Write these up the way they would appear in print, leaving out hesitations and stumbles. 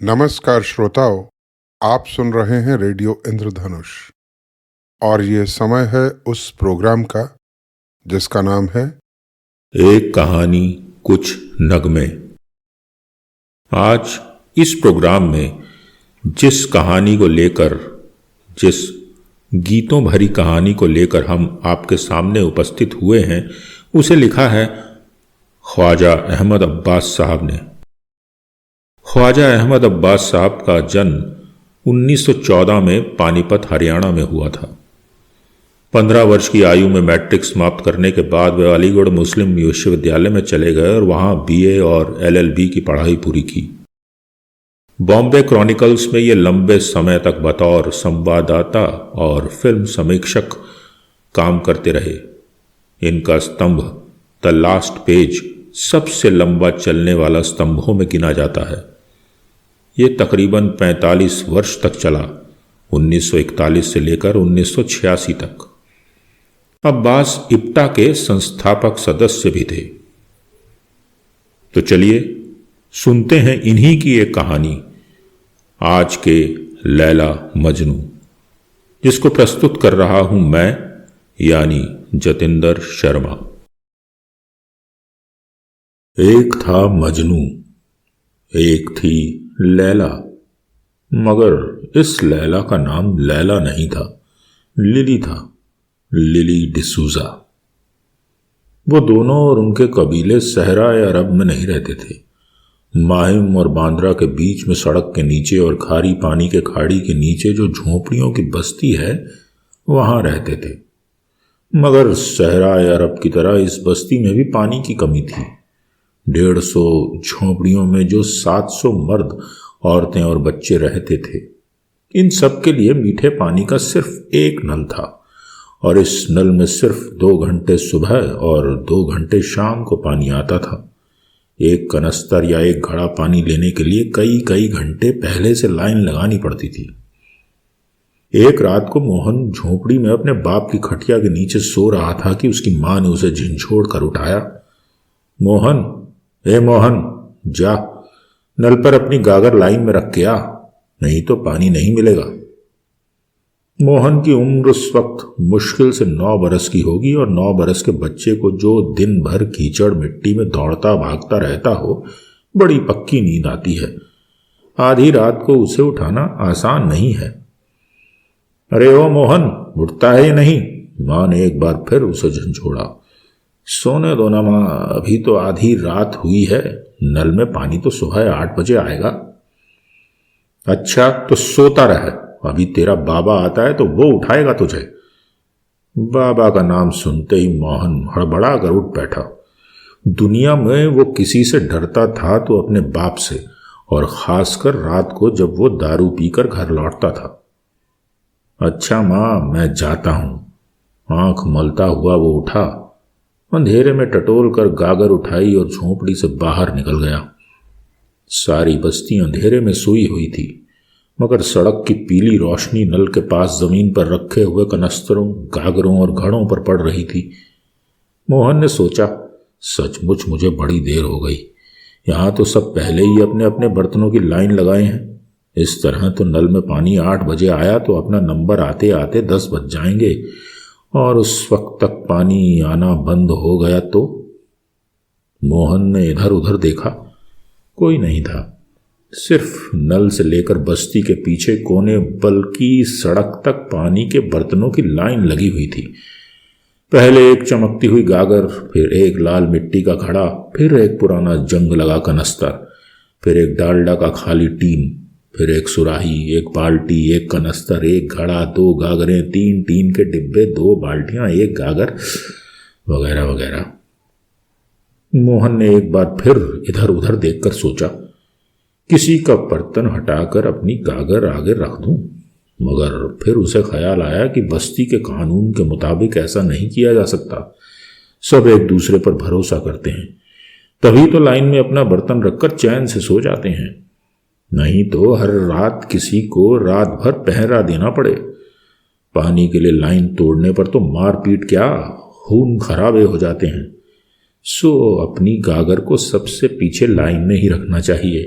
नमस्कार श्रोताओं, आप सुन रहे हैं रेडियो इंद्रधनुष और ये समय है उस प्रोग्राम का जिसका नाम है एक कहानी कुछ नगमे। आज इस प्रोग्राम में जिस कहानी को लेकर, जिस गीतों भरी कहानी को लेकर हम आपके सामने उपस्थित हुए हैं, उसे लिखा है ख्वाजा अहमद अब्बास साहब ने। ख्वाजा अहमद अब्बास साहब का जन्म 1914 में पानीपत हरियाणा में हुआ था। 15 वर्ष की आयु में मैट्रिक समाप्त करने के बाद वे अलीगढ़ मुस्लिम विश्वविद्यालय में चले गए और वहां बीए और एलएलबी की पढ़ाई पूरी की। बॉम्बे क्रॉनिकल्स में ये लंबे समय तक बतौर संवाददाता और फिल्म समीक्षक काम करते रहे। इनका स्तंभ द लास्ट पेज सबसे लंबा चलने वाला स्तंभों में गिना जाता है। ये तकरीबन 45 वर्ष तक चला, 1941 से लेकर 1986 तक। अब्बास इप्टा के संस्थापक सदस्य भी थे। तो चलिए सुनते हैं इन्हीं की एक कहानी, आज के लैला मजनू, जिसको प्रस्तुत कर रहा हूं मैं, यानी जतिंदर शर्मा। एक था मजनू, एक थी लैला, मगर इस लैला का नाम लैला नहीं था, लिली था, लिली डिसूजा। वो दोनों और उनके कबीले सहरा या अरब में नहीं रहते थे। माहिम और बांद्रा के बीच में सड़क के नीचे और खारी पानी के खाड़ी के नीचे जो झोंपड़ियों की बस्ती है, वहां रहते थे। मगर सहरा या अरब की तरह इस बस्ती में भी पानी की कमी थी। 150 झोंपड़ियों में जो 700 मर्द, औरतें और बच्चे रहते थे, इन सब के लिए मीठे पानी का सिर्फ एक नल था और इस नल में सिर्फ 2 घंटे सुबह और 2 घंटे शाम को पानी आता था। एक कनस्तर या एक घड़ा पानी लेने के लिए कई घंटे पहले से लाइन लगानी पड़ती थी। एक रात को मोहन झोंपड़ी में अपने बाप की खटिया के नीचे सो रहा था कि उसकी मां ने उसे झिंझोड़ कर उठाया। मोहन, ए मोहन, जा नल पर अपनी गागर लाइन में रख के आ, नहीं तो पानी नहीं मिलेगा। मोहन की उम्र उस वक्त मुश्किल से 9 बरस की होगी और 9 बरस के बच्चे को जो दिन भर कीचड़ मिट्टी में दौड़ता भागता रहता हो, बड़ी पक्की नींद आती है। आधी रात को उसे उठाना आसान नहीं है। अरे ओ मोहन, उठता है या नहीं? मां ने एक बार फिर उसे झंझोड़ा। सोने दो ना मां, अभी तो आधी रात हुई है, नल में पानी तो सुबह 8 बजे आएगा। अच्छा तो सोता रहे, अभी तेरा बाबा आता है तो वो उठाएगा तुझे। बाबा का नाम सुनते ही मोहन हड़बड़ा कर उठ बैठा। दुनिया में वो किसी से डरता था तो अपने बाप से, और खासकर रात को जब वो दारू पीकर घर लौटता था। अच्छा मां, मैं जाता हूं। आंख मलता हुआ वो उठा, अंधेरे में टटोल कर गागर उठाई और झोंपड़ी से बाहर निकल गया। सारी बस्ती अंधेरे में सोई हुई थी, मगर सड़क की पीली रोशनी नल के पास जमीन पर रखे हुए कनस्तरों, गागरों और घड़ों पर पड़ रही थी। मोहन ने सोचा, सचमुच मुझे बड़ी देर हो गई। यहां तो सब पहले ही अपने अपने बर्तनों की लाइन लगाए हैं। इस तरह तो नल में पानी 8 बजे आया तो अपना नंबर आते आते 10 बज जाएंगे, और उस वक्त तक पानी आना बंद हो गया तो। मोहन ने इधर उधर देखा, कोई नहीं था। सिर्फ नल से लेकर बस्ती के पीछे कोने बल्कि सड़क तक पानी के बर्तनों की लाइन लगी हुई थी। पहले एक चमकती हुई गागर, फिर एक लाल मिट्टी का घड़ा, फिर एक पुराना जंग लगा कनस्तर, फिर एक डालडा का खाली टीन, फिर एक सुराही, एक बाल्टी, एक कनस्तर, एक घड़ा, 2 गागरें, 3 टीन के डिब्बे, 2 बाल्टियां, एक गागर, वगैरह वगैरह। मोहन ने एक बार फिर इधर उधर देखकर सोचा, किसी का बर्तन हटाकर अपनी गागर आगे रख दूं, मगर फिर उसे ख्याल आया कि बस्ती के कानून के मुताबिक ऐसा नहीं किया जा सकता। सब एक दूसरे पर भरोसा करते हैं, तभी तो लाइन में अपना बर्तन रखकर चैन से सो जाते हैं। नहीं तो हर रात किसी को रात भर पहरा देना पड़े। पानी के लिए लाइन तोड़ने पर तो मारपीट क्या, खून खराबे हो जाते हैं। सो अपनी गागर को सबसे पीछे लाइन में ही रखना चाहिए।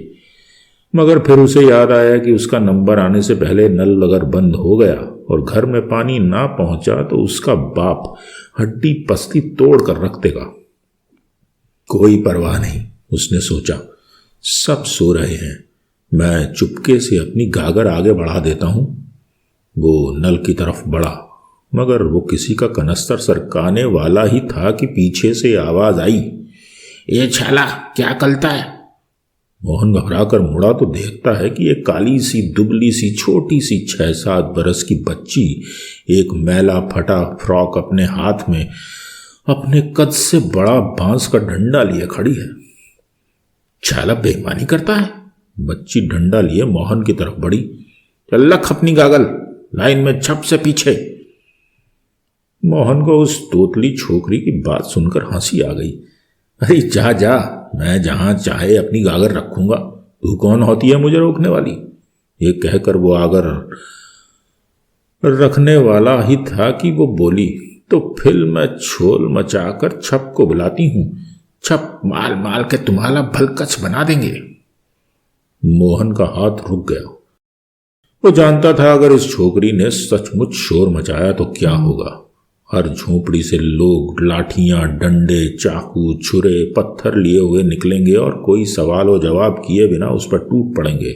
मगर फिर उसे याद आया कि उसका नंबर आने से पहले नल अगर बंद हो गया और घर में पानी ना पहुंचा तो उसका बाप हड्डी पसली तोड़ कर रख देगा। कोई परवाह नहीं, उसने सोचा, सब सो रहे हैं, मैं चुपके से अपनी गागर आगे बढ़ा देता हूं। वो नल की तरफ बढ़ा, मगर वो किसी का कनस्तर सरकाने वाला ही था कि पीछे से आवाज आई, ये छाला क्या कलता है? मोहन घबरा कर मुड़ा तो देखता है कि एक काली सी दुबली सी छोटी सी 6-7 बरस की बच्ची एक मैला फटा फ्रॉक अपने हाथ में अपने कद से बड़ा बांस का डंडा लिए खड़ी है। छाला बेईमानी करता है। बच्ची डंडा लिए मोहन की तरफ बढ़ी। चल रख अपनी गागल, लाइन में छप से पीछे। मोहन को उस तोतली छोकरी की बात सुनकर हंसी आ गई। अरे जा जा, मैं जहां चाहे अपनी गागर रखूंगा, तू कौन होती है मुझे रोकने वाली? ये कहकर वो आगर रखने वाला ही था कि वो बोली, तो फिर मैं छोल मचाकर छप को बुलाती हूं, छप माल माल के तुम्हारा भलकच बना देंगे। मोहन का हाथ रुक गया। वो जानता था अगर इस छोकरी ने सचमुच शोर मचाया तो क्या होगा। हर झोपड़ी से लोग लाठियां, डंडे, चाकू, छुरे, पत्थर लिए हुए निकलेंगे और कोई सवाल और जवाब किए बिना उस पर टूट पड़ेंगे।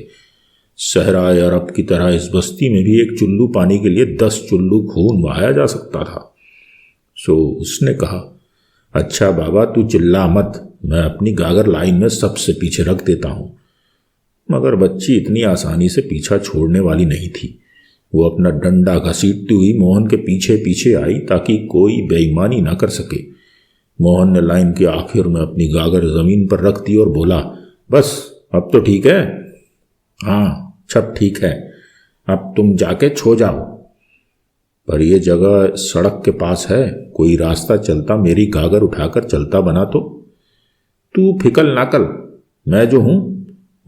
सहरा अरब की तरह इस बस्ती में भी एक चुल्लू पानी के लिए 10 चुल्लू खून बहाया जा सकता था। सो उसने कहा, अच्छा बाबा तू चिल्ला मत, मैं अपनी गागर लाइन में सबसे पीछे रख देता हूं। मगर बच्ची इतनी आसानी से पीछा छोड़ने वाली नहीं थी। वो अपना डंडा घसीटती हुई मोहन के पीछे पीछे आई ताकि कोई बेईमानी ना कर सके। मोहन ने लाइन के आखिर में अपनी गागर जमीन पर रख दी और बोला, बस अब तो ठीक है? हाँ सब ठीक है, अब तुम जाके छो जाओ। पर यह जगह सड़क के पास है, कोई रास्ता चलता मेरी गागर उठाकर चलता बना तो? तू फिकल ना कर, मैं जो हूं।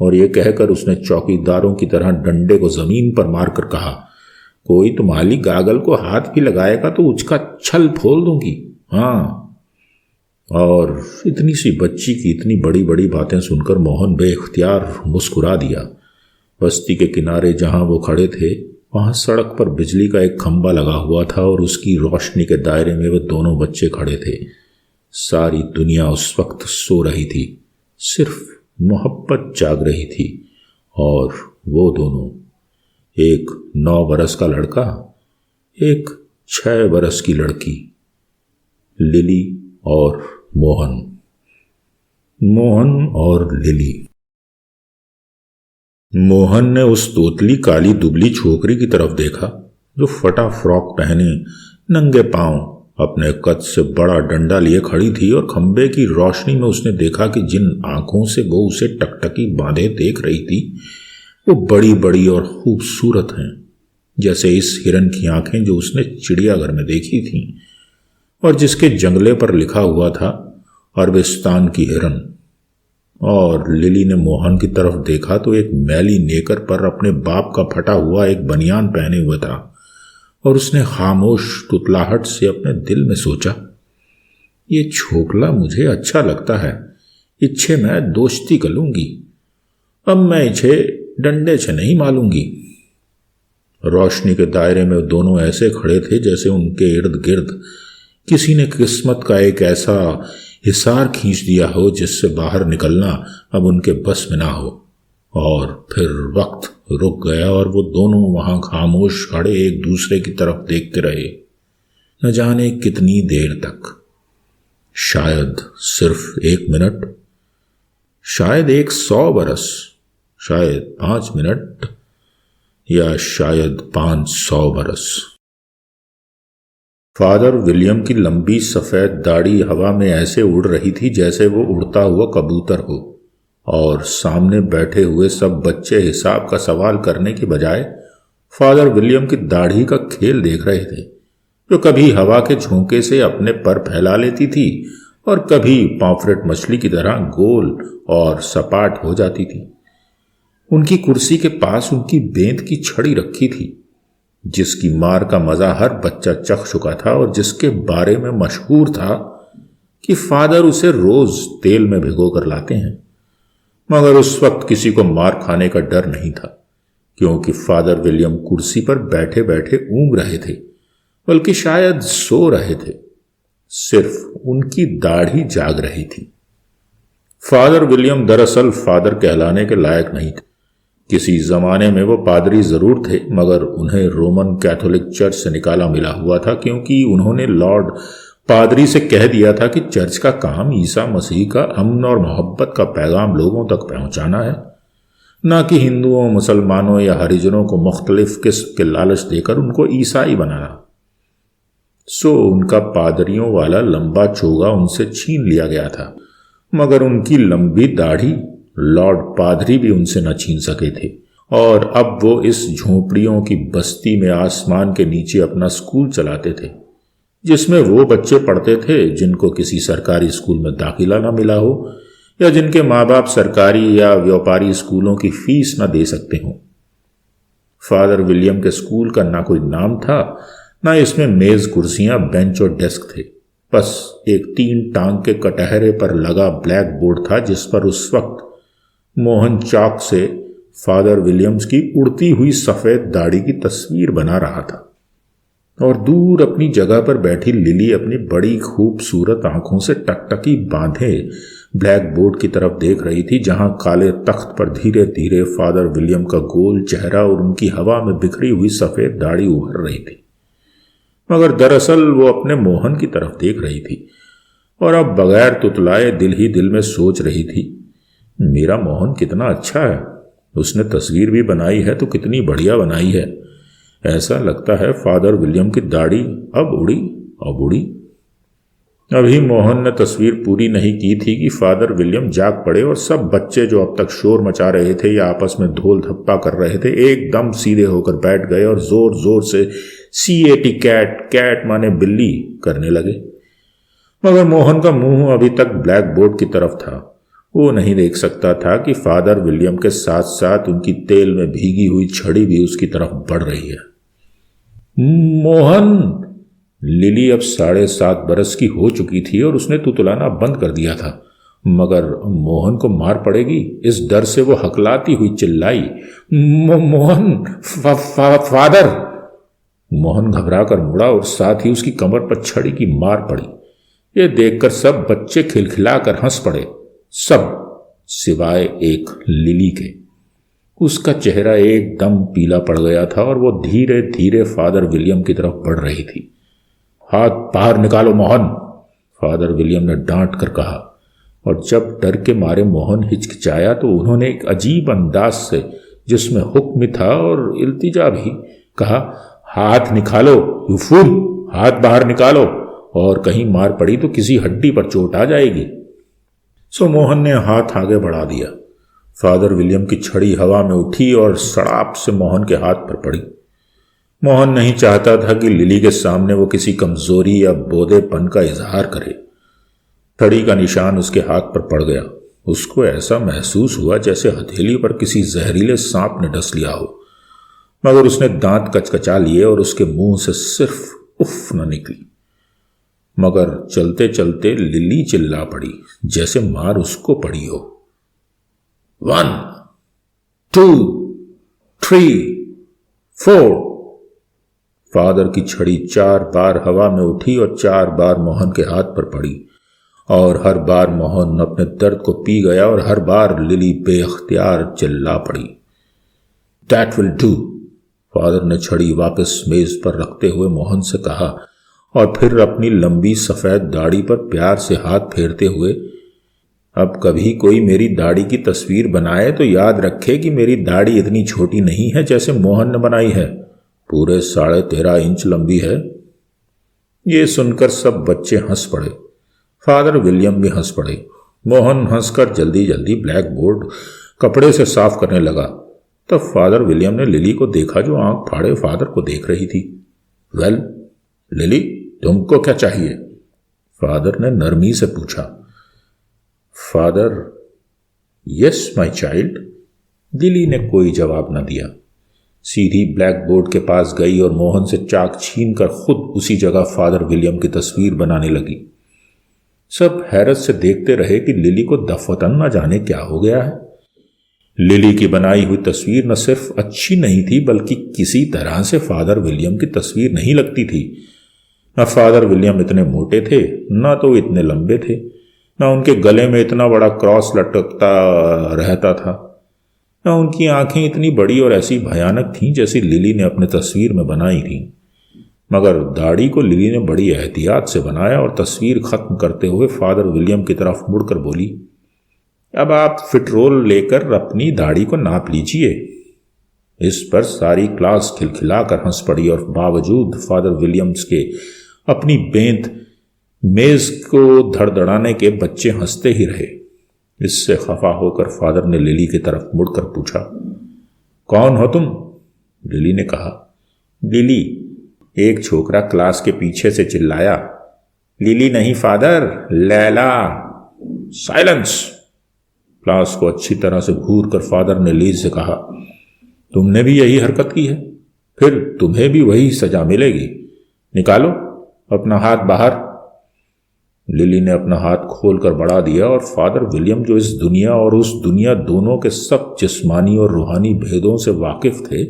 और यह कहकर उसने चौकीदारों की तरह डंडे को जमीन पर मारकर कहा, कोई तुम्हारी गागल को हाथ भी लगाएगा तो उसका छल फोल दूंगी। हाँ। और इतनी सी बच्ची की इतनी बड़ी बड़ी बातें सुनकर मोहन बेख्तियार मुस्कुरा दिया। बस्ती के किनारे जहां वो खड़े थे वहां सड़क पर बिजली का एक खंभा लगा हुआ था और उसकी रोशनी के दायरे में वो दोनों बच्चे खड़े थे। सारी दुनिया उस वक्त सो रही थी, सिर्फ मोहब्बत जाग रही थी। और वो दोनों, एक 9 बरस का लड़का, एक 6 बरस की लड़की, लिली और मोहन। मोहन और लिली। मोहन ने उस तोतली काली दुबली छोकरी की तरफ देखा जो फटा फ्रॉक पहने, नंगे पांव, अपने कद से बड़ा डंडा लिए खड़ी थी। और खंबे की रोशनी में उसने देखा कि जिन आंखों से वो उसे टकटकी बांधे देख रही थी वो बड़ी बड़ी और खूबसूरत हैं, जैसे इस हिरन की आंखें जो उसने चिड़ियाघर में देखी थीं और जिसके जंगले पर लिखा हुआ था अरबिस्तान की हिरन। और लिली ने मोहन की तरफ देखा तो एक मैली नेकर पर अपने बाप का फटा हुआ एक बनियान पहने हुए था। और उसने खामोश तुतलाहट से अपने दिल में सोचा, ये छोकला मुझे अच्छा लगता है, इच्छे मैं दोस्ती करूंगी, अब मैं इच्छे डंडे से नहीं मालूंगी। रोशनी के दायरे में दोनों ऐसे खड़े थे जैसे उनके इर्द गिर्द किसी ने किस्मत का एक ऐसा हिसार खींच दिया हो जिससे बाहर निकलना अब उनके बस में ना हो। और फिर वक्त रुक गया और वो दोनों वहां खामोश खड़े एक दूसरे की तरफ देखते रहे, न जाने कितनी देर तक। शायद सिर्फ 1 मिनट, शायद 100 बरस, शायद 5 मिनट, या शायद 500 बरस। फादर विलियम की लंबी सफेद दाढ़ी हवा में ऐसे उड़ रही थी जैसे वो उड़ता हुआ कबूतर हो। और सामने बैठे हुए सब बच्चे हिसाब का सवाल करने के बजाय फादर विलियम की दाढ़ी का खेल देख रहे थे, जो कभी हवा के झोंके से अपने पर फैला लेती थी और कभी पॉम्फ्रेट मछली की तरह गोल और सपाट हो जाती थी। उनकी कुर्सी के पास उनकी बेंत की छड़ी रखी थी, जिसकी मार का मजा हर बच्चा चख चुका था और जिसके बारे में मशहूर था कि फादर उसे रोज तेल में भिगो कर लाते हैं। मगर उस वक्त किसी को मार खाने का डर नहीं था, क्योंकि फादर विलियम कुर्सी पर बैठे बैठे ऊँग रहे थे, बल्कि शायद सो रहे थे। सिर्फ उनकी दाढ़ी जाग रही थी। फादर विलियम दरअसल फादर कहलाने के लायक नहीं थे। किसी जमाने में वो पादरी जरूर थे, मगर उन्हें रोमन कैथोलिक चर्च से निकाला मिला हुआ था, क्योंकि उन्होंने लॉर्ड पादरी से कह दिया था कि चर्च का काम ईसा मसीह का अमन और मोहब्बत का पैगाम लोगों तक पहुंचाना है, न कि हिंदुओं, मुसलमानों या हरिजनों को मुख्तलिफ किस्म के लालच देकर उनको ईसाई बनाना। सो उनका पादरियों वाला लंबा चोगा उनसे छीन लिया गया था, मगर उनकी लंबी दाढ़ी लॉर्ड पादरी भी उनसे न छीन सके थे। और अब वो इस झोंपड़ियों की बस्ती में आसमान के नीचे अपना स्कूल चलाते थे, जिसमें वो बच्चे पढ़ते थे जिनको किसी सरकारी स्कूल में दाखिला न मिला हो, या जिनके माँ बाप सरकारी या व्यापारी स्कूलों की फीस न दे सकते हों। फादर विलियम के स्कूल का ना कोई नाम था, ना इसमें मेज, कुर्सियां, बेंच और डेस्क थे। बस एक 3 टांग के कटहरे पर लगा ब्लैक बोर्ड था, जिस पर उस वक्त मोहन चॉक से फादर विलियम्स की उड़ती हुई सफेद दाढ़ी की तस्वीर बना रहा था। और दूर अपनी जगह पर बैठी लिली अपनी बड़ी खूबसूरत आंखों से टकटकी बांधे ब्लैक बोर्ड की तरफ देख रही थी, जहां काले तख्त पर धीरे धीरे फादर विलियम का गोल चेहरा और उनकी हवा में बिखरी हुई सफेद दाढ़ी उभर रही थी। मगर दरअसल वो अपने मोहन की तरफ देख रही थी, और अब बगैर तुतलाए दिल ही दिल में सोच रही थी, मेरा मोहन कितना अच्छा है, उसने तस्वीर भी बनाई है तो कितनी बढ़िया बनाई है। ऐसा लगता है फादर विलियम की दाढ़ी अब उड़ी। अभी मोहन ने तस्वीर पूरी नहीं की थी कि फादर विलियम जाग पड़े, और सब बच्चे जो अब तक शोर मचा रहे थे या आपस में धोल धप्पा कर रहे थे, एकदम सीधे होकर बैठ गए और जोर जोर से CAT कैट, कैट माने बिल्ली, करने लगे। मगर मोहन का मुंह अभी तक ब्लैक बोर्ड की तरफ था। वो नहीं देख सकता था कि फादर विलियम के साथ साथ उनकी तेल में भीगी हुई छड़ी भी उसकी तरफ बढ़ रही है। मोहन! लिली अब 7.5 बरस की हो चुकी थी और उसने तुतलाना बंद कर दिया था, मगर मोहन को मार पड़ेगी, इस डर से वो हकलाती हुई चिल्लाई, मोहन! फादर! मोहन घबरा कर मुड़ा और साथ ही उसकी कमर पर छड़ी की मार पड़ी। ये देखकर सब बच्चे खिलखिलाकर हंस पड़े, सब सिवाय एक लिली के। उसका चेहरा एकदम पीला पड़ गया था और वो धीरे धीरे फादर विलियम की तरफ बढ़ रही थी। हाथ बाहर निकालो मोहन, फादर विलियम ने डांट कर कहा। और जब डर के मारे मोहन हिचकिचाया तो उन्होंने एक अजीब अंदाज से, जिसमें हुक्म था और इल्तिजा भी, कहा, हाथ निकालो यू फूल, हाथ बाहर निकालो, और कहीं मार पड़ी तो किसी हड्डी पर चोट आ जाएगी। सो मोहन ने हाथ आगे बढ़ा दिया। फादर विलियम की छड़ी हवा में उठी और सड़ाप से मोहन के हाथ पर पड़ी। मोहन नहीं चाहता था कि लिली के सामने वो किसी कमजोरी या बोधेपन का इजहार करे। छड़ी का निशान उसके हाथ पर पड़ गया। उसको ऐसा महसूस हुआ जैसे हथेली पर किसी जहरीले सांप ने डस लिया हो, मगर उसने दांत कचकचा लिए और उसके मुंह से सिर्फ उफ न निकली। मगर चलते चलते लिली चिल्ला पड़ी, जैसे मार उसको पड़ी हो। 1 2 3 4। फादर की छड़ी 4 बार हवा में उठी और 4 बार मोहन के हाथ पर पड़ी, और हर बार मोहन अपने दर्द को पी गया और हर बार लिली बेअख्तियार चिल्ला पड़ी। That will do, फादर ने छड़ी वापस मेज पर रखते हुए मोहन से कहा, और फिर अपनी लंबी सफेद दाढ़ी पर प्यार से हाथ फेरते हुए, अब कभी कोई मेरी दाढ़ी की तस्वीर बनाए तो याद रखे कि मेरी दाढ़ी इतनी छोटी नहीं है जैसे मोहन ने बनाई है, पूरे 13.5 इंच लंबी है। ये सुनकर सब बच्चे हंस पड़े। फादर विलियम भी हंस पड़े। मोहन हंसकर जल्दी जल्दी ब्लैक बोर्ड कपड़े से साफ करने लगा। तब फादर विलियम ने लिली को देखा, जो आंख फाड़े फादर को देख रही थी। वेल लिली, तुमको क्या चाहिए? फादर ने नरमी से पूछा। Father, yes my child. Lily ने कोई जवाब न दिया। सीधी ब्लैक बोर्ड के पास गई और मोहन से चाक छीनकर खुद उसी जगह फादर विलियम की तस्वीर बनाने लगी। सब हैरत से देखते रहे कि लिली को दफवतन न जाने क्या हो गया है। लिली की बनाई हुई तस्वीर न सिर्फ अच्छी नहीं थी बल्कि किसी तरह से फादर विलियम की तस्वीर नहीं लगती थी। न फादर विलियम इतने मोटे थे, न तो इतने लंबे थे, न उनके गले में इतना बड़ा क्रॉस लटकता रहता था, न उनकी आंखें इतनी बड़ी और ऐसी भयानक थीं जैसी लिली ने अपने तस्वीर में बनाई थी। मगर दाढ़ी को लिली ने बड़ी एहतियात से बनाया और तस्वीर खत्म करते हुए फादर विलियम की तरफ मुड़कर बोली, अब आप फिटरोल लेकर अपनी दाढ़ी को नाप लीजिए। इस पर सारी क्लास खिलखिलाकर हंस पड़ी और बावजूद फादर विलियम्स के अपनी बेंत मेज को धड़धड़ाने के बच्चे हंसते ही रहे। इससे खफा होकर फादर ने लिली की तरफ मुड़कर पूछा, कौन हो तुम? लिली ने कहा, लिली। एक छोकरा क्लास के पीछे से चिल्लाया, लिली नहीं फादर, लैला। साइलेंस। क्लास को अच्छी तरह से घूर कर फादर ने लिली से कहा, तुमने भी यही हरकत की है, फिर तुम्हें भी वही सजा मिलेगी। निकालो अपना हाथ बाहर। लिली ने अपना हाथ खोलकर बढ़ा दिया और फादर विलियम, जो इस दुनिया और उस दुनिया दोनों के सब जिस्मानी और रूहानी भेदों से वाकिफ थे,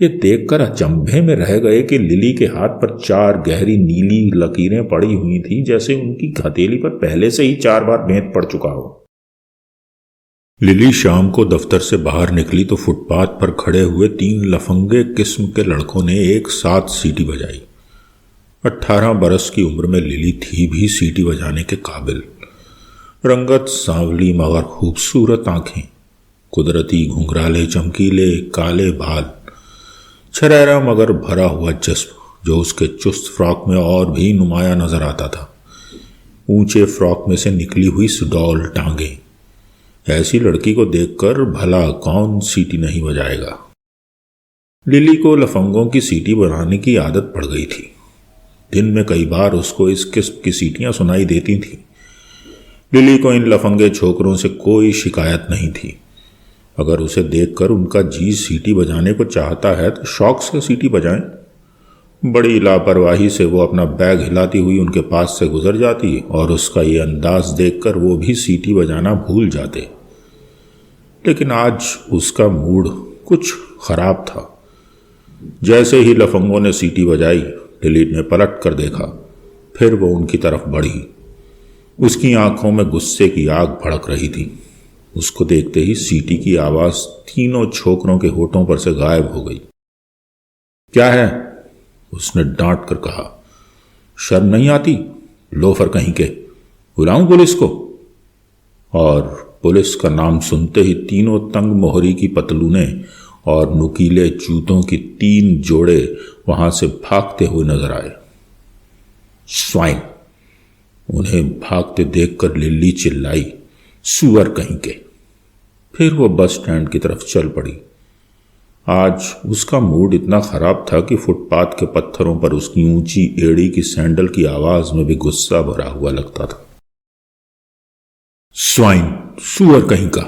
ये देखकर अचंभे में रह गए कि लिली के हाथ पर 4 गहरी नीली लकीरें पड़ी हुई थी, जैसे उनकी हथेली पर पहले से ही 4 बार बेंत पड़ चुका हो। लिली शाम को दफ्तर से बाहर निकली तो फुटपाथ पर खड़े हुए 3 लफंगे किस्म के लड़कों ने एक साथ सीटी बजाई। 18 बरस की उम्र में लिली थी भी सीटी बजाने के काबिल। रंगत सांवली मगर खूबसूरत आंखें, कुदरती घुंघराले चमकीले काले बाल, छरैरा मगर भरा हुआ जिस्म जो उसके चुस्त फ्रॉक में और भी नुमाया नजर आता था। ऊंचे फ्रॉक में से निकली हुई सुडौल टांगे। ऐसी लड़की को देखकर भला कौन सीटी नहीं बजाएगा। लिली को लफंगों की सीटी बनाने की आदत पड़ गई थी। दिन में कई बार उसको इस किस्म की सीटियां सुनाई देती थीं। लिली को इन लफंगे छोकरों से कोई शिकायत नहीं थी। अगर उसे देखकर उनका जी सीटी बजाने को चाहता है तो शौक से सीटी बजाएं। बड़ी लापरवाही से वो अपना बैग हिलाती हुई उनके पास से गुजर जाती और उसका ये अंदाज देखकर वो भी सीटी बजाना भूल जाते। लेकिन आज उसका मूड कुछ खराब था। जैसे ही लफंगों ने सीटी बजाई, लिली ने पलट कर देखा, फिर वो उनकी तरफ बढ़ी। उसकी आंखों में गुस्से की आग भड़क रही थी। उसको देखते ही सीटी की आवाज तीनों छोकरों के होठों पर से गायब हो गई। क्या है? उसने डांट कर कहा। शर्म नहीं आती? लोफर कहीं के, बुलाऊं पुलिस को? और पुलिस का नाम सुनते ही तीनों तंग मोहरी की पतलूनें और नुकीले जूतों की 3 जोड़े वहां से भागते हुए नजर आए। स्वाइन! उन्हें भागते देखकर लिली चिल्लाई, सुअर कहीं के। फिर वो बस स्टैंड की तरफ चल पड़ी। आज उसका मूड इतना खराब था कि फुटपाथ के पत्थरों पर उसकी ऊंची एड़ी की सैंडल की आवाज में भी गुस्सा भरा हुआ लगता था। स्वाइन! सुअर कहीं का!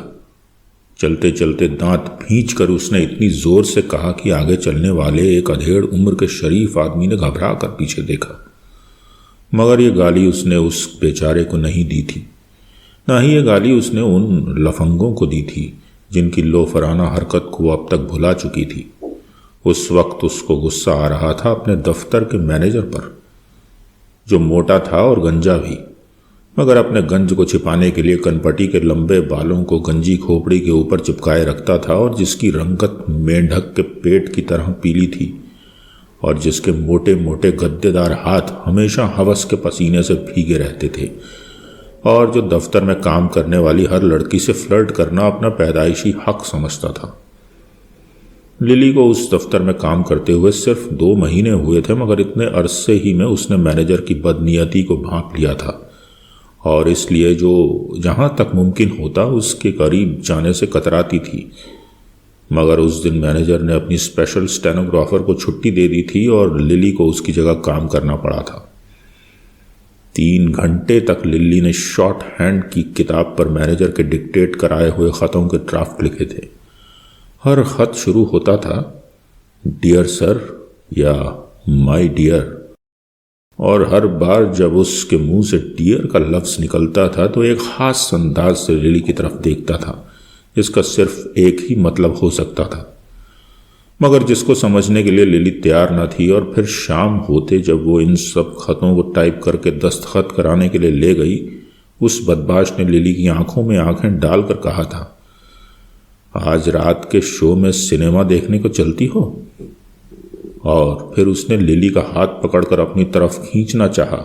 चलते चलते दांत भींच कर उसने इतनी जोर से कहा कि आगे चलने वाले एक अधेड़ उम्र के शरीफ आदमी ने घबरा कर पीछे देखा। मगर ये गाली उसने उस बेचारे को नहीं दी थी, ना ही ये गाली उसने उन लफंगों को दी थी जिनकी लोफराना हरकत को वो अब तक भुला चुकी थी। उस वक्त उसको गुस्सा आ रहा था अपने दफ्तर के मैनेजर पर, जो मोटा था और गंजा भी, मगर अपने गंज को छिपाने के लिए कनपटी के लंबे बालों को गंजी खोपड़ी के ऊपर चिपकाए रखता था और जिसकी रंगत मेंढक के पेट की तरह पीली थी और जिसके मोटे मोटे गद्देदार हाथ हमेशा हवस के पसीने से भीगे रहते थे और जो दफ्तर में काम करने वाली हर लड़की से फ्लर्ट करना अपना पैदाइशी हक समझता था। लिली को उस दफ्तर में काम करते हुए सिर्फ 2 महीने हुए थे, मगर इतने अरसे ही में उसने मैनेजर की बदनीयती को भांप लिया था और इसलिए जो जहां तक मुमकिन होता उसके करीब जाने से कतराती थी। मगर उस दिन मैनेजर ने अपनी स्पेशल स्टेनोग्राफर को छुट्टी दे दी थी और लिली को उसकी जगह काम करना पड़ा था। 3 घंटे तक लिली ने शॉर्ट हैंड की किताब पर मैनेजर के डिक्टेट कराए हुए खतों के ड्राफ्ट लिखे थे। हर खत शुरू होता था डियर सर या माय डियर, और हर बार जब उसके मुंह से डियर का लफ्ज निकलता था तो एक खास अंदाज से लिली की तरफ देखता था, इसका सिर्फ एक ही मतलब हो सकता था, मगर जिसको समझने के लिए लिली तैयार न थी। और फिर शाम होते जब वो इन सब खतों को टाइप करके दस्तखत कराने के लिए ले गई, उस बदमाश ने लिली की आंखों में आंखें डालकर कहा था, आज रात के शो में सिनेमा देखने को चलती हो? और फिर उसने लिली का हाथ पकड़कर अपनी तरफ खींचना चाहा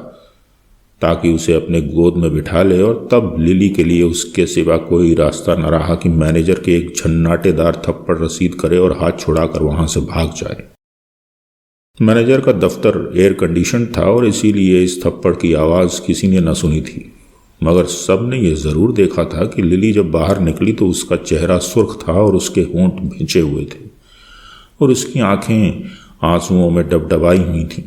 ताकि उसे अपने गोद में बिठा ले, और तब लिली के लिए उसके सिवा कोई रास्ता न रहा कि मैनेजर के एक झन्नाटेदार थप्पड़ रसीद करे और हाथ छुड़ाकर वहां से भाग जाए। मैनेजर का दफ्तर एयर कंडीशन था और इसीलिए इस थप्पड़ की आवाज़ किसी ने न सुनी थी, मगर सब ने यह ज़रूर देखा था कि लिली जब बाहर निकली तो उसका चेहरा सुर्ख था और उसके होंठ भिंचे हुए थे और उसकी आंखें आंसुओं में डबडबाई हुई थीं।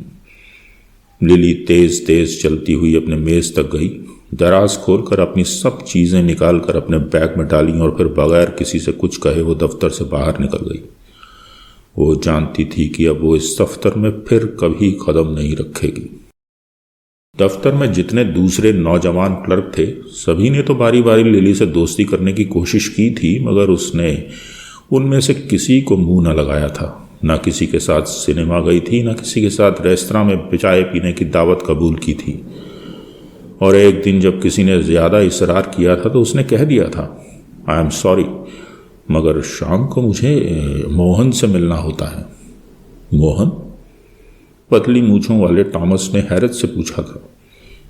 लिली तेज तेज चलती हुई अपने मेज तक गई, दराज खोलकर अपनी सब चीज़ें निकालकर अपने बैग में डाली और फिर बगैर किसी से कुछ कहे वो दफ्तर से बाहर निकल गई। वो जानती थी कि अब वो इस दफ्तर में फिर कभी कदम नहीं रखेगी। दफ्तर में जितने दूसरे नौजवान क्लर्क थे, सभी ने तो बारी बारी लिली से दोस्ती करने की कोशिश की थी, मगर उसने उनमें से किसी को मुंह न लगाया था। न किसी के साथ सिनेमा गई थी, न किसी के साथ रेस्तरां में चाय पीने की दावत कबूल की थी। और एक दिन जब किसी ने ज़्यादा इसरार किया था तो उसने कह दिया था, आई एम सॉरी, मगर शाम को मुझे मोहन से मिलना होता है। मोहन? पतली मूंछों वाले टॉमस ने हैरत से पूछा था,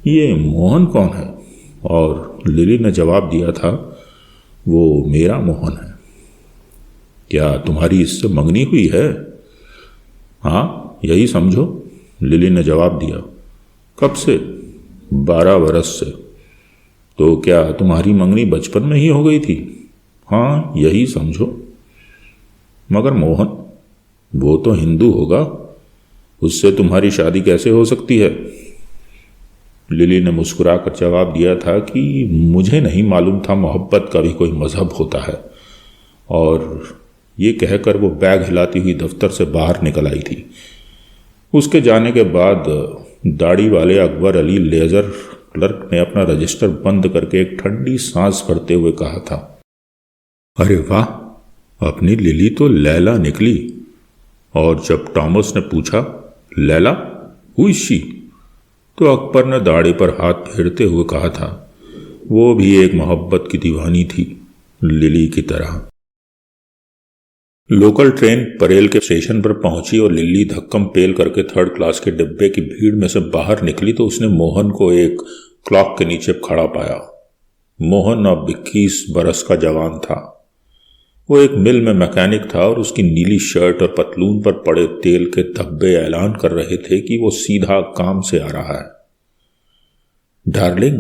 ये मोहन कौन है? और लिली ने जवाब दिया था, वो मेरा मोहन है। क्या तुम्हारी इससे मंगनी हुई है? हाँ, यही समझो, लिली ने जवाब दिया। कब से? 12 बरस से। तो क्या तुम्हारी मंगनी बचपन में ही हो गई थी? हाँ, यही समझो। मगर मोहन, वो तो हिंदू होगा, उससे तुम्हारी शादी कैसे हो सकती है? लिली ने मुस्कुराकर जवाब दिया था कि मुझे नहीं मालूम था मोहब्बत का भी कोई मजहब होता है। और ये कहकर वो बैग हिलाती हुई दफ्तर से बाहर निकल आई थी। उसके जाने के बाद दाढ़ी वाले अकबर अली लेजर क्लर्क ने अपना रजिस्टर बंद करके एक ठंडी सांस भरते हुए कहा था, अरे वाह, अपनी लिली तो लैला निकली। और जब टॉमस ने पूछा, लैला हुई शी, तो अकबर ने दाढ़ी पर हाथ फेरते हुए कहा था, वो भी एक मोहब्बत की दीवानी थी, लिली की तरह। लोकल ट्रेन परेल के स्टेशन पर पहुंची और लिली धक्कम पेल करके 3rd क्लास के डिब्बे की भीड़ में से बाहर निकली तो उसने मोहन को एक क्लॉक के नीचे खड़ा पाया। मोहन अब 21 बरस का जवान था। वो एक मिल में मैकेनिक था और उसकी नीली शर्ट और पतलून पर पड़े तेल के धब्बे ऐलान कर रहे थे कि वो सीधा काम से आ रहा है। डार्लिंग,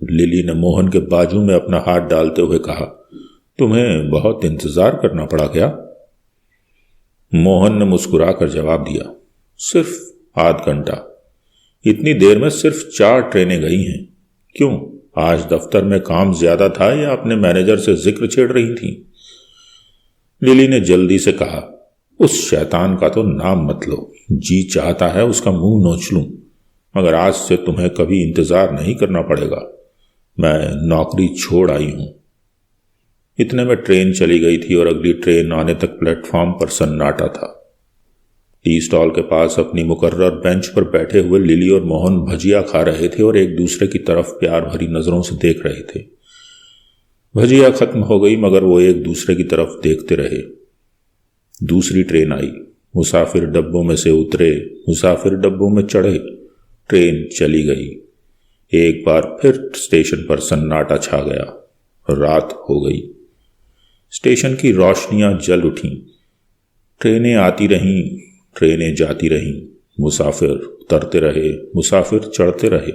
लिली ने मोहन के बाजू में अपना हाथ डालते हुए कहा, तुम्हें बहुत इंतजार करना पड़ा क्या? मोहन ने मुस्कुराकर जवाब दिया, सिर्फ आध घंटा। इतनी देर में सिर्फ 4 ट्रेनें गई हैं। क्यों, आज दफ्तर में काम ज्यादा था या अपने मैनेजर से जिक्र छेड़ रही थी? लिली ने जल्दी से कहा, उस शैतान का तो नाम मत लो, जी चाहता है उसका मुंह नोच लूं, मगर आज से तुम्हें कभी इंतजार नहीं करना पड़ेगा। मैं नौकरी छोड़ आई हूं। इतने में ट्रेन चली गई थी और अगली ट्रेन आने तक प्लेटफॉर्म पर सन्नाटा था। टी स्टॉल के पास अपनी मुकर्रर बेंच पर बैठे हुए लिली और मोहन भजिया खा रहे थे और एक दूसरे की तरफ प्यार भरी नजरों से देख रहे थे। भजिया खत्म हो गई मगर वो एक दूसरे की तरफ देखते रहे। दूसरी ट्रेन आई, मुसाफिर डब्बों में से उतरे, मुसाफिर डब्बों में चढ़े, ट्रेन चली गई। एक बार फिर स्टेशन पर सन्नाटा छा गया। रात हो गई। स्टेशन की रोशनियां जल उठीं। ट्रेनें आती रहीं, ट्रेनें जाती रहीं, मुसाफिर उतरते रहे, मुसाफिर चढ़ते रहे।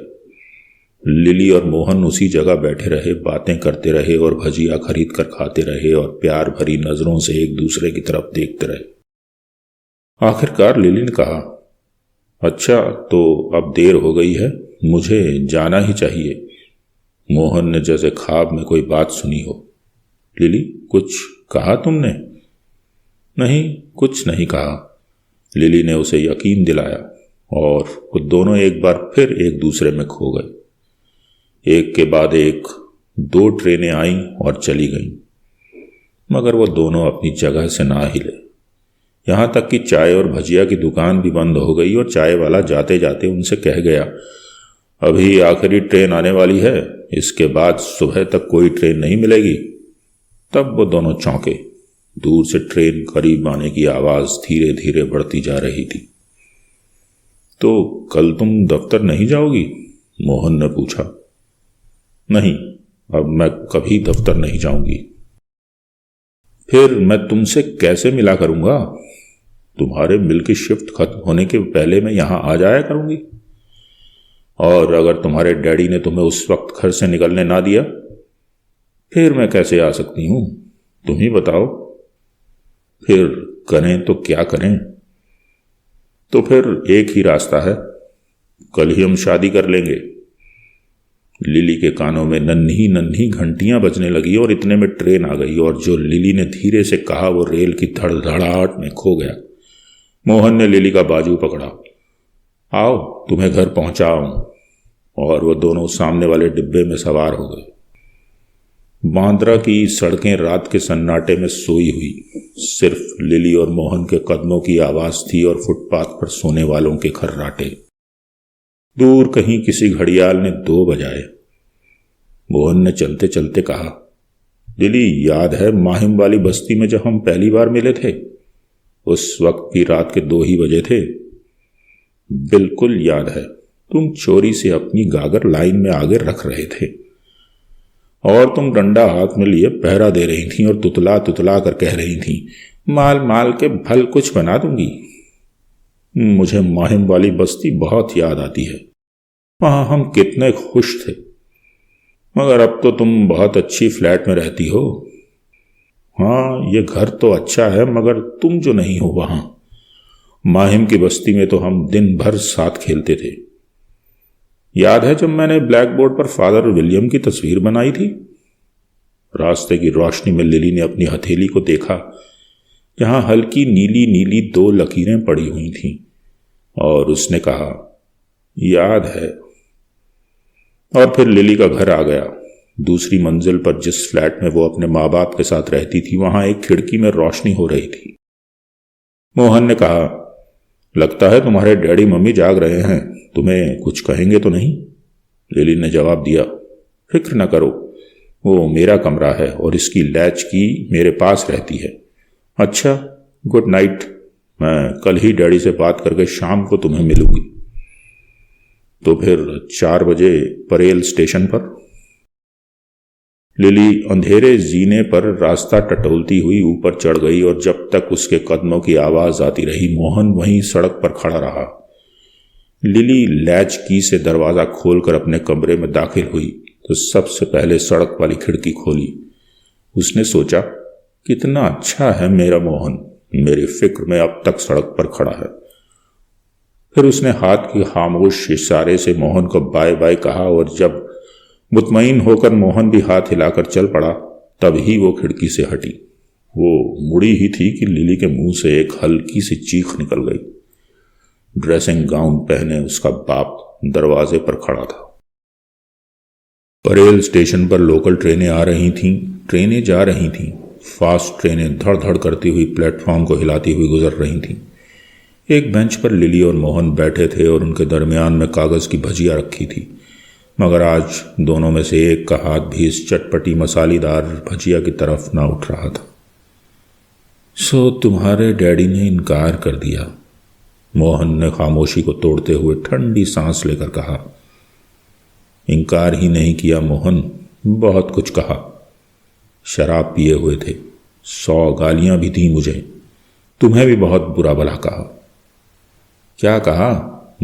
लिली और मोहन उसी जगह बैठे रहे, बातें करते रहे और भजिया खरीद कर खाते रहे और प्यार भरी नजरों से एक दूसरे की तरफ देखते रहे। आखिरकार लिली ने कहा, अच्छा तो अब देर हो गई है, मुझे जाना ही चाहिए। मोहन ने जैसे ख्वाब में कोई बात सुनी हो। लिली, कुछ कहा तुमने? नहीं, कुछ नहीं कहा। लिली ने उसे यकीन दिलाया और वो दोनों एक बार फिर एक दूसरे में खो गए। एक के बाद एक 2 ट्रेनें आईं और चली गईं। मगर वो दोनों अपनी जगह से ना हिले। यहां तक कि चाय और भजिया की दुकान भी बंद हो गई और चाय वाला जाते जाते उनसे कह गया, अभी आखिरी ट्रेन आने वाली है, इसके बाद सुबह तक कोई ट्रेन नहीं मिलेगी। तब वो दोनों चौंके। दूर से ट्रेन करीब आने की आवाज धीरे धीरे बढ़ती जा रही थी। तो कल तुम दफ्तर नहीं जाओगी? मोहन ने पूछा। नहीं, अब मैं कभी दफ्तर नहीं जाऊंगी। फिर मैं तुमसे कैसे मिला करूंगा? तुम्हारे मिल की शिफ्ट खत्म होने के पहले मैं यहां आ जाया करूंगी। और अगर तुम्हारे डैडी ने तुम्हें उस वक्त घर से निकलने ना दिया, फिर मैं कैसे आ सकती हूं? तुम ही बताओ। फिर करें तो क्या करें? तो फिर एक ही रास्ता है, कल ही हम शादी कर लेंगे। लिली के कानों में नन्ही नन्ही घंटियां बजने लगी और इतने में ट्रेन आ गई और जो लिली ने धीरे से कहा वो रेल की धड़धड़ाहट में खो गया। मोहन ने लिली का बाजू पकड़ा। आओ तुम्हें घर पहुंचाऊं। और वो दोनों सामने वाले डिब्बे में सवार हो गए। बांद्रा की सड़कें रात के सन्नाटे में सोई हुई। सिर्फ लिली और मोहन के कदमों की आवाज थी और फुटपाथ पर सोने वालों के खर्राटे। दूर कहीं किसी घड़ियाल ने 2 बजाए। मोहन ने चलते चलते कहा, लिली, याद है माहिम वाली बस्ती में जब हम पहली बार मिले थे? उस वक्त भी रात के 2 ही बजे थे। बिल्कुल याद है। तुम चोरी से अपनी गागर लाइन में आगे रख रहे थे और तुम डंडा हाथ में लिए पहरा दे रही थी और तुतला तुतला कर कह रही थी, माल माल के भल कुछ बना दूंगी। मुझे माहिम वाली बस्ती बहुत याद आती है। वहां हम कितने खुश थे। मगर अब तो तुम बहुत अच्छी फ्लैट में रहती हो। हाँ, ये घर तो अच्छा है, मगर तुम जो नहीं हो वहां। माहिम की बस्ती में तो हम दिन भर साथ खेलते थे। याद है जब मैंने ब्लैक बोर्ड पर फादर विलियम की तस्वीर बनाई थी? रास्ते की रोशनी में लिली ने अपनी हथेली को देखा, जहां हल्की नीली नीली 2 लकीरें पड़ी हुई थीं, और उसने कहा, याद है। और फिर लिली का घर आ गया। दूसरी मंजिल पर जिस फ्लैट में वो अपने माँ बाप के साथ रहती थी, वहां एक खिड़की में रोशनी हो रही थी। मोहन ने कहा, लगता है तुम्हारे डैडी मम्मी जाग रहे हैं, तुम्हें कुछ कहेंगे तो नहीं? लिली ने जवाब दिया, फिक्र न करो, वो मेरा कमरा है और इसकी लैच की मेरे पास रहती है। अच्छा, गुड नाइट। मैं कल ही डैडी से बात करके शाम को तुम्हें मिलूंगी। तो फिर 4 बजे परेल स्टेशन पर। लिली अंधेरे जीने पर रास्ता टटोलती हुई ऊपर चढ़ गई और जब तक उसके कदमों की आवाज आती रही, मोहन वहीं सड़क पर खड़ा रहा। लिली लैच की से दरवाजा खोलकर अपने कमरे में दाखिल हुई तो सबसे पहले सड़क वाली खिड़की खोली। उसने सोचा, कितना अच्छा है मेरा मोहन, मेरी फिक्र में अब तक सड़क पर खड़ा है। फिर उसने हाथ के खामोश इशारे से मोहन को बाय बाय कहा और जब मुतमईन होकर मोहन भी हाथ हिलाकर चल पड़ा, तभी वो खिड़की से हटी। वो मुड़ी ही थी कि लिली के मुंह से एक हल्की सी चीख निकल गई। ड्रेसिंग गाउन पहने उसका बाप दरवाजे पर खड़ा था। परेल स्टेशन पर लोकल ट्रेनें आ रही थीं, ट्रेनें जा रही थीं। फास्ट ट्रेनें धड़ धड़ करती हुई प्लेटफॉर्म को हिलाती हुई गुजर रही थीं। एक बेंच पर लिली और मोहन बैठे थे और उनके दरमियान में कागज की भजिया रखी थी, मगर आज दोनों में से एक का हाथ भी इस चटपटी मसालेदार भजिया की तरफ ना उठ रहा था। सो तुम्हारे डैडी ने इनकार कर दिया? मोहन ने खामोशी को तोड़ते हुए ठंडी सांस लेकर कहा। इनकार ही नहीं किया मोहन, बहुत कुछ कहा। शराब पिए हुए थे, 100 गालियां भी दी मुझे, तुम्हें भी बहुत बुरा भला कहा। क्या कहा?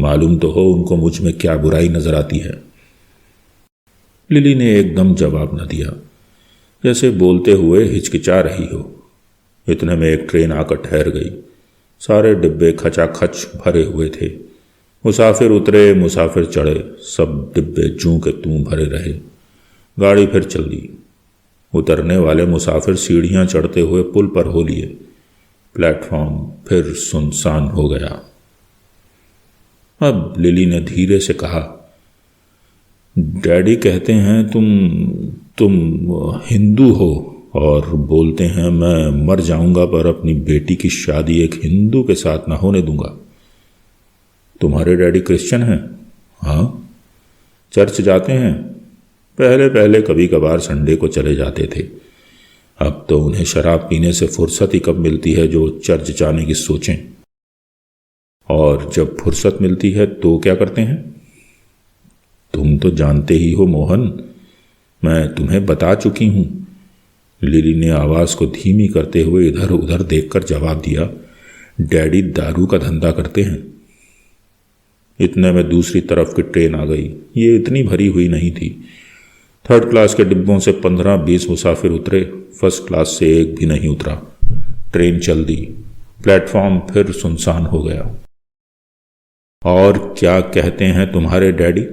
मालूम तो हो उनको मुझ में क्या बुराई नजर आती है। लिली ने एकदम जवाब न दिया, जैसे बोलते हुए हिचकिचा रही हो। इतने में एक ट्रेन आकर ठहर गई। सारे डिब्बे खचाखच भरे हुए थे। मुसाफिर उतरे, मुसाफिर चढ़े, सब डिब्बे जूं के तूं भरे रहे। गाड़ी फिर चल दी। उतरने वाले मुसाफिर सीढ़ियां चढ़ते हुए पुल पर हो लिए। प्लेटफॉर्म फिर सुनसान हो गया। अब लिली ने धीरे से कहा, डैडी कहते हैं तुम हिंदू हो और बोलते हैं मैं मर जाऊंगा पर अपनी बेटी की शादी एक हिंदू के साथ ना होने दूंगा। तुम्हारे डैडी क्रिश्चियन हैं? हाँ। चर्च जाते हैं? पहले पहले कभी कभार संडे को चले जाते थे। अब तो उन्हें शराब पीने से फुर्सत ही कब मिलती है जो चर्च जाने की सोचें। और जब फुर्सत मिलती है तो क्या करते हैं? तुम तो जानते ही हो मोहन, मैं तुम्हें बता चुकी हूं। लिली ने आवाज को धीमी करते हुए इधर उधर देखकर जवाब दिया, डैडी दारू का धंधा करते हैं। इतने में दूसरी तरफ की ट्रेन आ गई। ये इतनी भरी हुई नहीं थी। 3rd क्लास के डिब्बों से 15-20 मुसाफिर उतरे, 1st क्लास से एक भी नहीं उतरा। ट्रेन चल दी। प्लेटफॉर्म फिर सुनसान हो गया। और क्या कहते हैं तुम्हारे डैडी?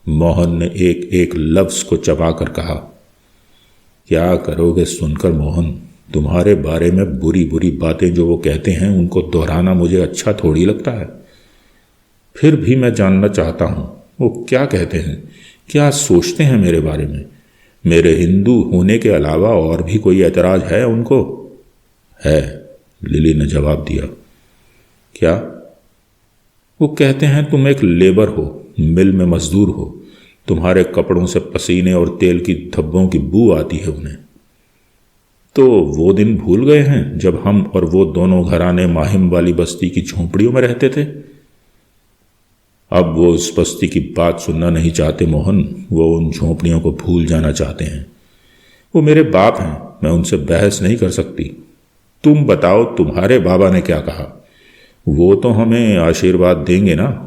मोहन ने एक एक लफ्ज को चबा कर कहा। क्या करोगे सुनकर मोहन? तुम्हारे बारे में बुरी बुरी बातें जो वो कहते हैं उनको दोहराना मुझे अच्छा थोड़ी लगता है। फिर भी मैं जानना चाहता हूं वो क्या कहते हैं, क्या सोचते हैं मेरे बारे में। मेरे हिंदू होने के अलावा और भी कोई ऐतराज है उनको? है, लिली ने जवाब दिया। क्या? वो कहते हैं तुम एक लेबर हो, मिल में मजदूर हो। तुम्हारे कपड़ों से पसीने और तेल की धब्बों की बू आती है उन्हें। तो वो दिन भूल गए हैं जब हम और वो दोनों घराने माहिम वाली बस्ती की झोंपड़ियों में रहते थे? अब वो उस बस्ती की बात सुनना नहीं चाहते मोहन, वो उन झोंपड़ियों को भूल जाना चाहते हैं। वो मेरे बाप हैं, मैं उनसे बहस नहीं कर सकती। तुम बताओ तुम्हारे बाबा ने क्या कहा? वो तो हमें आशीर्वाद देंगे ना।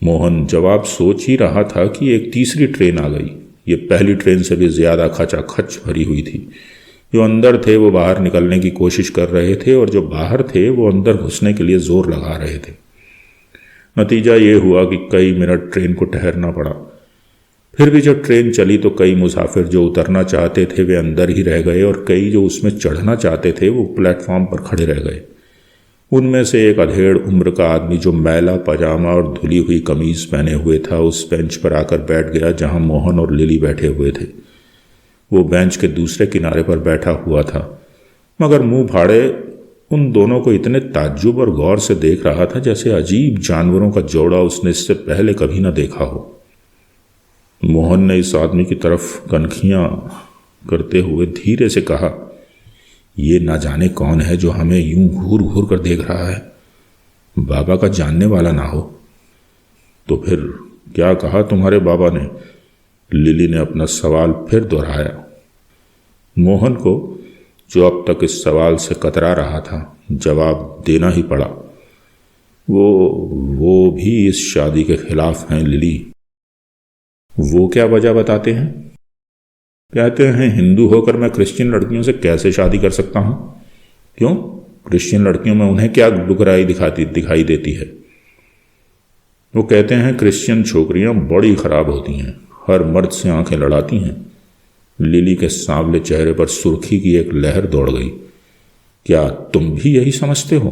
मोहन जवाब सोच ही रहा था कि एक तीसरी ट्रेन आ गई। ये पहली ट्रेन से भी ज्यादा खचाखच भरी हुई थी। जो अंदर थे वो बाहर निकलने की कोशिश कर रहे थे और जो बाहर थे वो अंदर घुसने के लिए जोर लगा रहे थे। नतीजा ये हुआ कि कई मिनट ट्रेन को ठहरना पड़ा। फिर भी जब ट्रेन चली तो कई मुसाफिर जो उतरना चाहते थे वे अंदर ही रह गए और कई जो उसमें चढ़ना चाहते थे वो प्लेटफॉर्म पर खड़े रह गए। उनमें से एक अधेड़ उम्र का आदमी जो मैला पजामा और धुली हुई कमीज पहने हुए था उस बेंच पर आकर बैठ गया जहां मोहन और लिली बैठे हुए थे। वो बेंच के दूसरे किनारे पर बैठा हुआ था, मगर मुंह फाड़े उन दोनों को इतने ताज्जुब और गौर से देख रहा था जैसे अजीब जानवरों का जोड़ा उसने इससे पहले कभी न देखा हो। मोहन ने इस आदमी की तरफ कनखियां करते हुए धीरे से कहा, ये ना जाने कौन है जो हमें यूं घूर घूर कर देख रहा है। बाबा का जानने वाला ना हो। तो फिर क्या कहा तुम्हारे बाबा ने? लिली ने अपना सवाल फिर दोहराया। मोहन को, जो अब तक इस सवाल से कतरा रहा था, जवाब देना ही पड़ा। वो भी इस शादी के खिलाफ हैं लिली। वो क्या वजह बताते हैं? कहते हैं हिंदू होकर मैं क्रिश्चियन लड़कियों से कैसे शादी कर सकता हूं? क्यों? क्रिश्चियन लड़कियों में उन्हें क्या दुखराई दिखाई देती है? वो कहते हैं क्रिश्चियन छोकरियां बड़ी खराब होती हैं, हर मर्द से आंखें लड़ाती हैं। लिली के सांवले चेहरे पर सुर्खी की एक लहर दौड़ गई। क्या तुम भी यही समझते हो?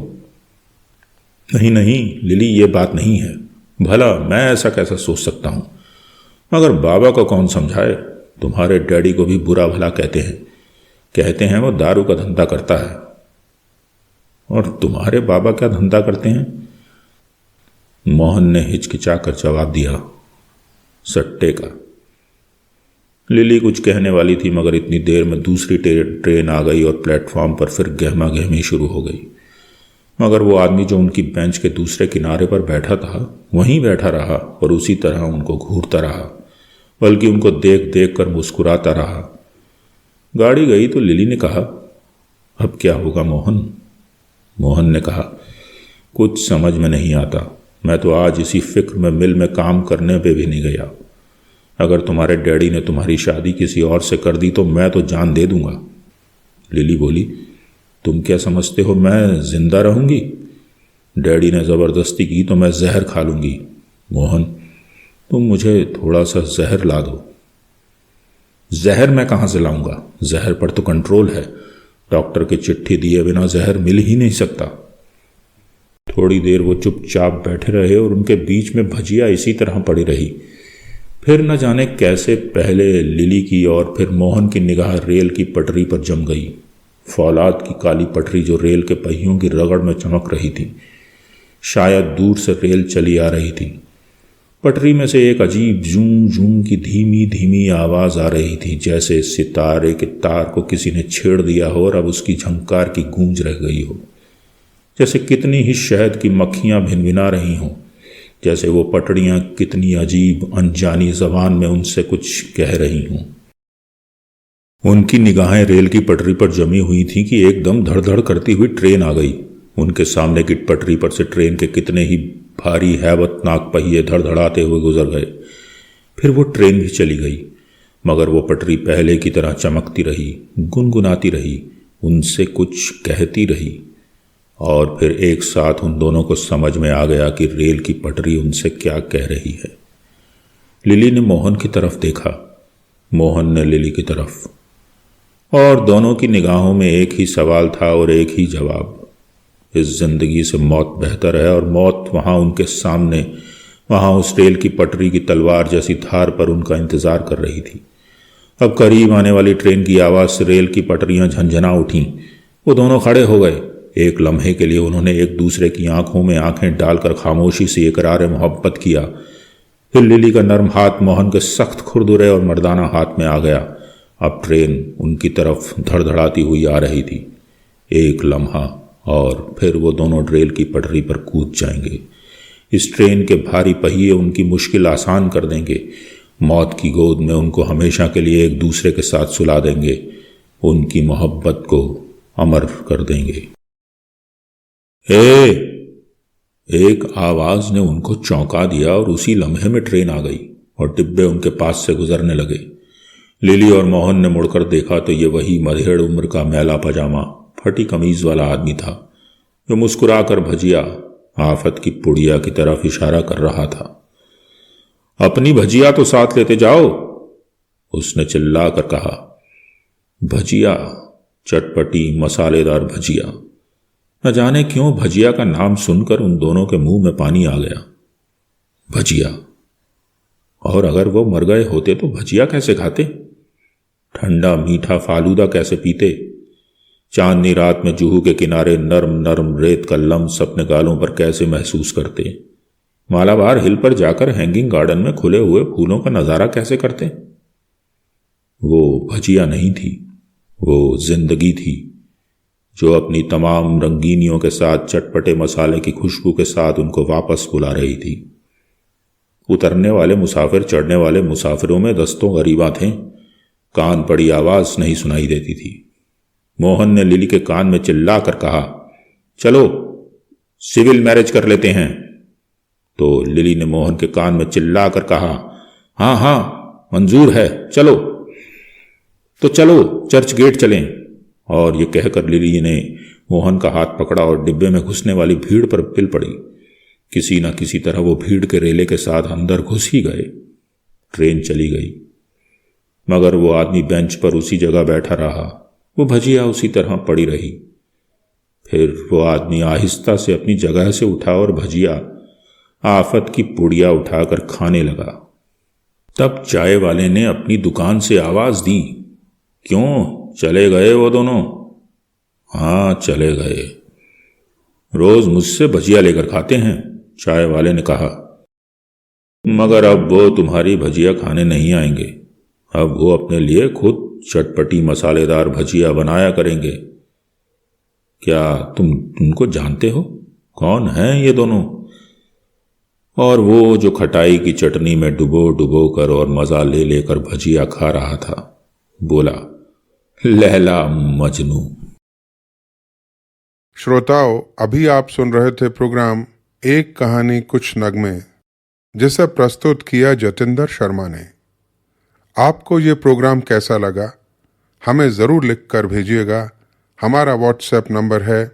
नहीं नहीं लिली, ये बात नहीं है। भला मैं ऐसा कैसा सोच सकता हूं? मगर बाबा को कौन समझाए? तुम्हारे डैडी को भी बुरा भला कहते हैं वो दारू का धंधा करता है। और तुम्हारे बाबा क्या धंधा करते हैं? मोहन ने हिचकिचाकर जवाब दिया, सट्टे का। लिली कुछ कहने वाली थी मगर इतनी देर में दूसरी ट्रेन आ गई और प्लेटफॉर्म पर फिर गहमा गहमी शुरू हो गई। मगर वो आदमी जो उनकी बेंच के दूसरे किनारे पर बैठा था वहीं बैठा रहा और उसी तरह उनको घूरता रहा, बल्कि उनको देख देख कर मुस्कुराता रहा। गाड़ी गई तो लिली ने कहा, अब क्या होगा मोहन? मोहन ने कहा, कुछ समझ में नहीं आता। मैं तो आज इसी फिक्र में मिल में काम करने पे भी नहीं गया। अगर तुम्हारे डैडी ने तुम्हारी शादी किसी और से कर दी तो मैं तो जान दे दूंगा। लिली बोली, तुम क्या समझते हो मैं जिंदा रहूंगी? डैडी ने जबरदस्ती की तो मैं जहर खा लूंगी। मोहन, तुम मुझे थोड़ा सा जहर ला दो। जहर मैं कहां से लाऊंगा? जहर पर तो कंट्रोल है। डॉक्टर की चिट्ठी दिए बिना जहर मिल ही नहीं सकता। थोड़ी देर वो चुपचाप बैठे रहे और उनके बीच में भजिया इसी तरह पड़ी रही। फिर न जाने कैसे पहले लिली की और फिर मोहन की निगाह रेल की पटरी पर जम गई। फौलाद की काली पटरी जो रेल के पहियों की रगड़ में चमक रही थी। शायद दूर से रेल चली आ रही थी। पटरी में से एक अजीब जूं जूं की धीमी धीमी आवाज आ रही थी, जैसे सितारे के तार को किसी ने छेड़ दिया हो और अब उसकी झंकार की गूंज रह गई हो। जैसे कितनी ही शहद की मक्खियां भिनभिना रही हों। जैसे वो पटड़ियां कितनी अजीब अनजानी जबान में उनसे कुछ कह रही हों। उनकी निगाहें रेल की पटरी पर जमी हुई थीं कि एकदम धड़धड़ करती हुई ट्रेन आ गई। उनके सामने की पटरी पर से ट्रेन के कितने ही भारी हैबतनाक पहिए धड़धड़ाते हुए गुजर गए। फिर वो ट्रेन भी चली गई, मगर वो पटरी पहले की तरह चमकती रही, गुनगुनाती रही, उनसे कुछ कहती रही। और फिर एक साथ उन दोनों को समझ में आ गया कि रेल की पटरी उनसे क्या कह रही है। लिली ने मोहन की तरफ देखा, मोहन ने लिली की तरफ, और दोनों की निगाहों में एक ही सवाल था और एक ही जवाब। इस जिंदगी से मौत बेहतर है, और मौत वहां उनके सामने, वहां उस रेल की पटरी की तलवार जैसी धार पर उनका इंतजार कर रही थी। अब करीब आने वाली ट्रेन की आवाज से रेल की पटरियां झंझना उठीं। वो दोनों खड़े हो गए। एक लम्हे के लिए उन्होंने एक दूसरे की आंखों में आंखें डालकर खामोशी से इकरार मोहब्बत किया। फिर लिली का नर्म हाथ मोहन के सख्त खुरदुरे और मर्दाना हाथ में आ गया। अब ट्रेन उनकी तरफ धड़धड़ाती हुई आ रही थी। एक लम्हा और फिर वो दोनों रेल की पटरी पर कूद जाएंगे। इस ट्रेन के भारी पहिए उनकी मुश्किल आसान कर देंगे। मौत की गोद में उनको हमेशा के लिए एक दूसरे के साथ सुला देंगे। उनकी मोहब्बत को अमर कर देंगे। एक आवाज ने उनको चौंका दिया और उसी लम्हे में ट्रेन आ गई और डिब्बे उनके पास से गुजरने लगे। लिली और मोहन ने मुड़कर देखा तो ये वही मधेड़ उम्र का मैला पजामा, फटी कमीज वाला आदमी था जो मुस्कुराकर भजिया, आफत की पुड़िया की तरफ इशारा कर रहा था। अपनी भजिया तो साथ लेते जाओ, उसने चिल्लाकर कहा। भजिया, चटपटी मसालेदार भजिया। न जाने क्यों भजिया का नाम सुनकर उन दोनों के मुंह में पानी आ गया। भजिया, और अगर वो मर गए होते तो भजिया कैसे खाते? ठंडा मीठा फालूदा कैसे पीते? चांदनी रात में जूहू के किनारे नरम नरम रेत का लम्स अपने गालों पर कैसे महसूस करते? मालाबार हिल पर जाकर हैंगिंग गार्डन में खुले हुए फूलों का नजारा कैसे करते? वो भजिया नहीं थी, वो जिंदगी थी, जो अपनी तमाम रंगीनियों के साथ चटपटे मसाले की खुशबू के साथ उनको वापस बुला रही थी। उतरने वाले मुसाफिर चढ़ने वाले मुसाफिरों में दस्तों गरीबा थे। कान पड़ी आवाज नहीं सुनाई देती थी। मोहन ने लिली के कान में चिल्लाकर कहा, चलो सिविल मैरिज कर लेते हैं। तो लिली ने मोहन के कान में चिल्लाकर कहा, हाँ हाँ मंजूर है, चलो। तो चलो चर्च गेट चलें। और ये कहकर लिली ने मोहन का हाथ पकड़ा और डिब्बे में घुसने वाली भीड़ पर पिल पड़ी। किसी न किसी तरह वो भीड़ के रेले के साथ अंदर घुस ही गए। ट्रेन चली गई, मगर वो आदमी बेंच पर उसी जगह बैठा रहा। वो भजिया उसी तरह पड़ी रही। फिर वो आदमी आहिस्ता से अपनी जगह से उठा और भजिया, आफत की पुड़िया उठाकर खाने लगा। तब चाय वाले ने अपनी दुकान से आवाज दी, क्यों चले गए वो दोनों? हाँ चले गए, रोज मुझसे भजिया लेकर खाते हैं, चाय वाले ने कहा। मगर अब वो तुम्हारी भजिया खाने नहीं आएंगे। अब वो अपने लिए खुद चटपटी मसालेदार भजिया बनाया करेंगे। क्या तुम उनको जानते हो? कौन हैं ये दोनों? और वो जो खटाई की चटनी में डुबो डुबो कर और मजा ले लेकर भजिया खा रहा था, बोला, लैला मजनू। श्रोताओं, अभी आप सुन रहे थे प्रोग्राम एक कहानी कुछ नगमे, जिसे प्रस्तुत किया जतिंदर शर्मा ने। आपको ये प्रोग्राम कैसा लगा हमें ज़रूर लिख कर भेजिएगा। हमारा व्हाट्सएप नंबर है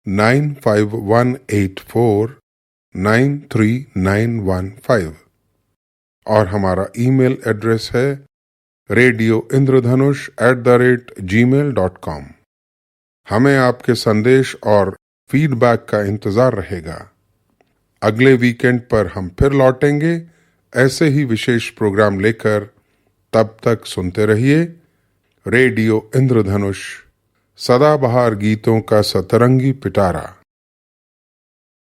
9518493915 और हमारा ईमेल एड्रेस है radioindradhanush@gmail.com। हमें आपके संदेश और फीडबैक का इंतज़ार रहेगा। अगले वीकेंड पर हम फिर लौटेंगे ऐसे ही विशेष प्रोग्राम लेकर तब तक सुनते रहिए रेडियो इंद्रधनुष, सदाबहार गीतों का सतरंगी पिटारा।